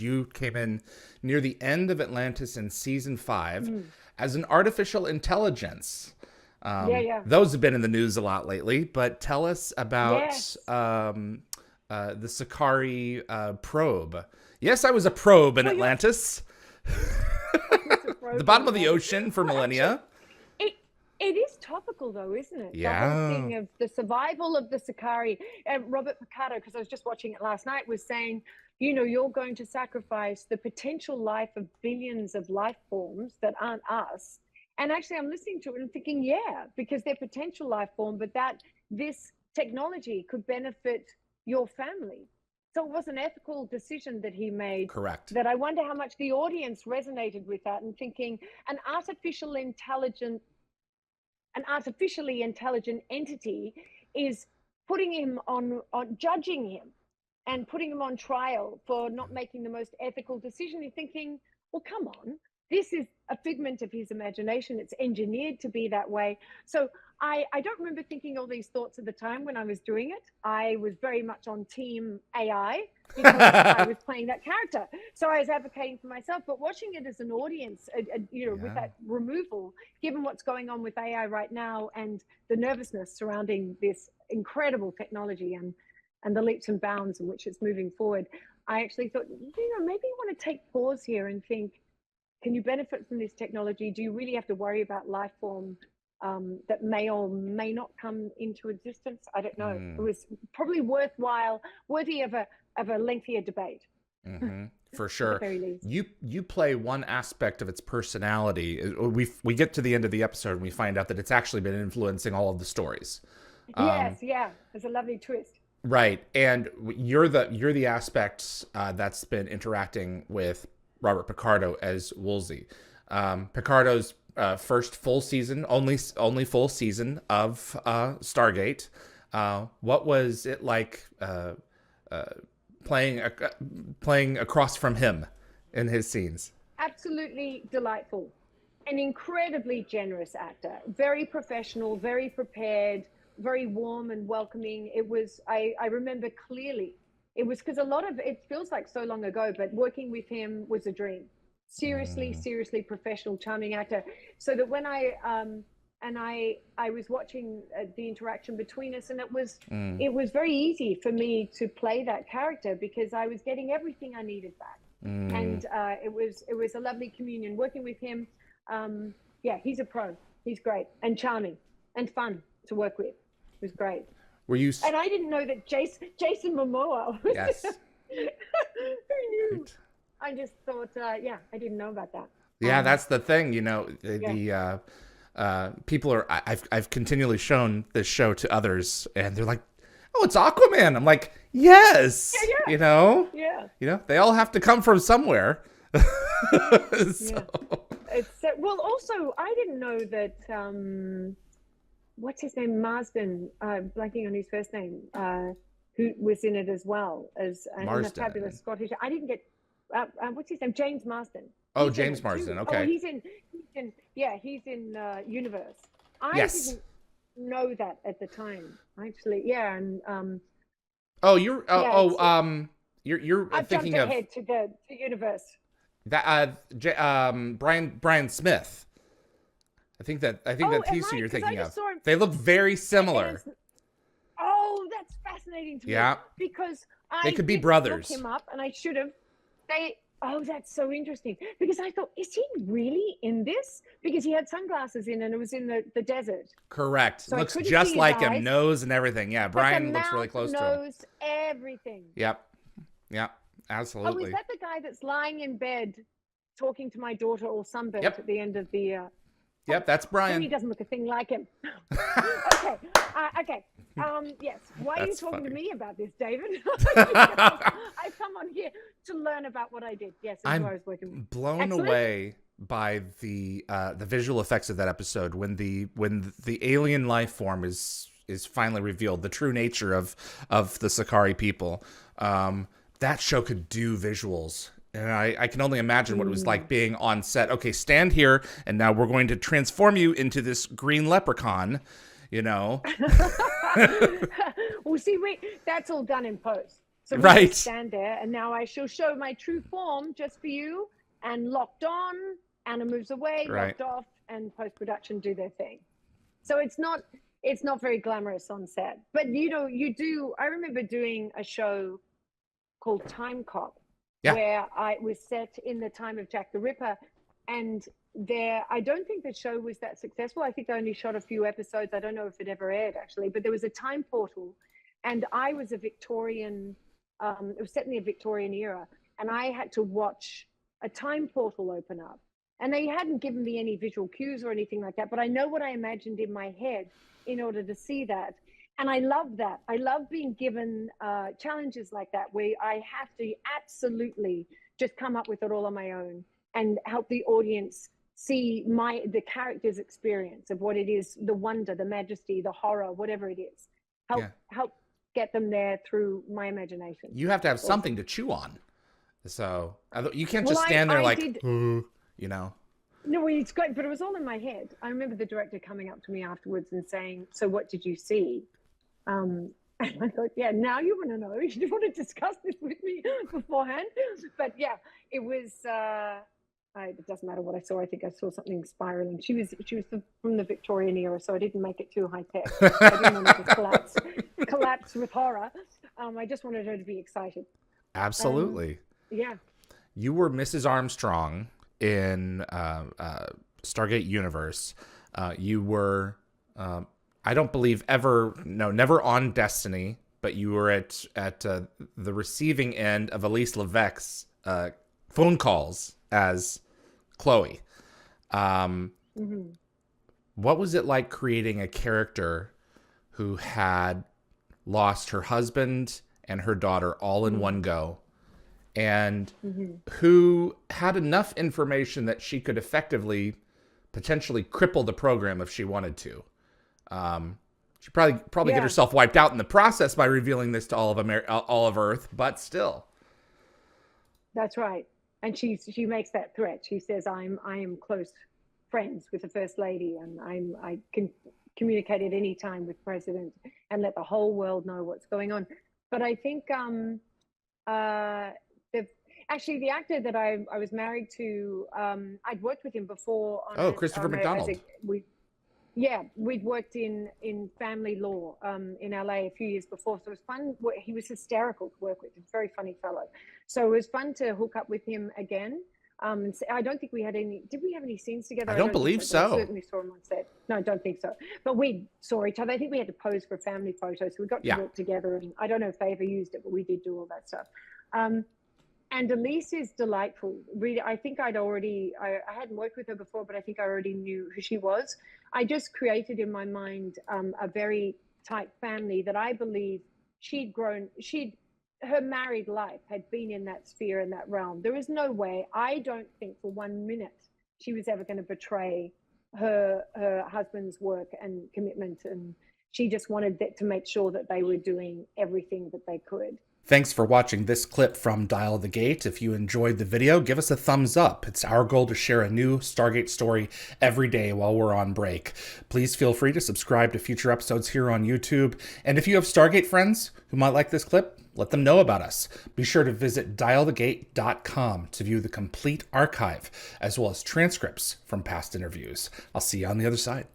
you came in near the end of Atlantis in season 5 as an artificial intelligence. Those have been in the news a lot lately, but tell us about the Sakari probe. Yes, I was a probe in Atlantis. The bottom of the ocean for millennia. It is topical, though, isn't it? Yeah. The whole thing of the survival of the Sekkari. Robert Picardo, because I was just watching it last night, was saying, you're going to sacrifice the potential life of billions of life forms that aren't us. And actually, I'm listening to it and thinking, because they're potential life form, but that this technology could benefit your family. So it was an ethical decision that he made. Correct. That I wonder how much the audience resonated with that and thinking an artificially intelligent entity is putting him on judging him and putting him on trial for not making the most ethical decision. You're thinking, well, come on, this is a figment of his imagination. It's engineered to be that way. So I don't remember thinking all these thoughts at the time when I was doing it. I was very much on team AI because I was playing that character. So I was advocating for myself, but watching it as an audience, with that removal, given what's going on with AI right now and the nervousness surrounding this incredible technology and the leaps and bounds in which it's moving forward, I actually thought, maybe you want to take pause here and think, can you benefit from this technology? Do you really have to worry about life form that may or may not come into existence? I don't know. It was probably worthy of a lengthier debate. For sure. You play one aspect of its personality. We get to the end of the episode and we find out that it's actually been influencing all of the stories. Yes, there's a lovely twist. Right, and you're the aspect that's been interacting with Robert Picardo as Woolsey. Picardo's first full season, only full season of Stargate. What was it like playing across from him in his scenes? Absolutely delightful. An incredibly generous actor, very professional, very prepared, very warm and welcoming. It was, I remember clearly, it was because it feels like so long ago, but working with him was a dream. Seriously professional, charming actor. So that when I was watching the interaction between us, and it was very easy for me to play that character because I was getting everything I needed back. And it was a lovely communion working with him. He's a pro. He's great and charming and fun to work with. It was great. And I didn't know that Jason Momoa was who knew? Right. I just thought, I didn't know about that. Yeah, that's the thing, the people are, I've continually shown this show to others and they're like, oh, it's Aquaman. I'm like, yes, they all have to come from somewhere. Well, also, I didn't know that, what's his name? Marsden, blanking on his first name, who was in it as well as a fabulous Scottish. I didn't get, what's his name? James Marsden. Oh, James Marsden. Okay. Oh, he's in Universe. I didn't know that at the time, actually. Yeah, and you're I've thinking jumped ahead to Universe. That Brian Smith. I think that's who you're thinking of. They look very similar. That's fascinating to me. Yeah. Because they could be brothers. Look him up, and I should have. That's so interesting. Because I thought, is he really in this? Because he had sunglasses in, and it was in the desert. Correct. So looks just like him, nose and everything. Yeah, Brian looks really close to him. Nose, everything. Yep, absolutely. Oh, is that the guy that's lying in bed talking to my daughter all sunburnt at the end of the... Yep, that's Brian. He doesn't look a thing like him. Okay. Yes. Why are you talking to me about this, David? I've come on here to learn about what I did. Yes, that's what I was working with. Blown away by the visual effects of that episode when the alien life form is finally revealed, the true nature of the Sakari people. That show could do visuals. And I can only imagine what it was like being on set. Okay, stand here, and now we're going to transform you into this green leprechaun, Well, see, that's all done in post. So we Right. just stand there, and now I shall show my true form just for you. And locked on, Anna moves away, Right. locked off, and post-production do their thing. So it's not very glamorous on set. But I remember doing a show called Time Cop, where I was set in the time of Jack the Ripper, and I don't think the show was that successful. I think I only shot a few episodes. I don't know if it ever aired, actually, but there was a time portal, and I was a Victorian, it was set in the Victorian era, and I had to watch a time portal open up. And they hadn't given me any visual cues or anything like that, but I know what I imagined in my head in order to see that. And I love that. I love being given challenges like that, where I have to absolutely just come up with it all on my own and help the audience see the character's experience of what it is, the wonder, the majesty, the horror, whatever it is. Help get them there through my imagination. You have to have something to chew on. So you can't just stand there you know. No, it's great, but it was all in my head. I remember the director coming up to me afterwards and saying, "So what did you see?" And I thought, yeah, now you want to know. You want to discuss this with me beforehand. But yeah, it was, it doesn't matter what I saw. I think I saw something spiraling. She was from the Victorian era, so I didn't make it too high tech. I didn't want to just collapse with horror. I just wanted her to be excited. Absolutely. Yeah. You were Mrs. Armstrong in Stargate Universe. You were, I don't believe never on Destiny, but you were at the receiving end of Elise Levesque's phone calls as Chloe. What was it like creating a character who had lost her husband and her daughter all in one go, and who had enough information that she could effectively, potentially cripple the program if she wanted to? She probably get herself wiped out in the process by revealing this to all of Earth, but still. That's right. And she makes that threat. She says, I am close friends with the First Lady, and I can communicate at any time with President and let the whole world know what's going on. But I think actually the actor that I was married to, I'd worked with him before on Christopher McDonald. We'd worked in family law in LA a few years before, so it was fun. He was hysterical to work with. He's a very funny fellow. So it was fun to hook up with him again. I don't think we had any. Did we have any scenes together? I don't believe so. I certainly saw him on set. No, I don't think so. But we saw each other. I think we had to pose for a family photo, so we got to work together. And I don't know if they ever used it, but we did do all that stuff. And Elise is delightful. Really, I think I hadn't worked with her before, but I think I already knew who she was. I just created in my mind a very tight family that I believe her married life had been in that sphere, in that realm. There is no way, I don't think for 1 minute, she was ever going to betray her husband's work and commitment. And she just wanted to make sure that they were doing everything that they could. Thanks for watching this clip from Dial the Gate. If you enjoyed the video, give us a thumbs up. It's our goal to share a new Stargate story every day while we're on break. Please feel free to subscribe to future episodes here on YouTube. And if you have Stargate friends who might like this clip, let them know about us. Be sure to visit dialthegate.com to view the complete archive, as well as transcripts from past interviews. I'll see you on the other side.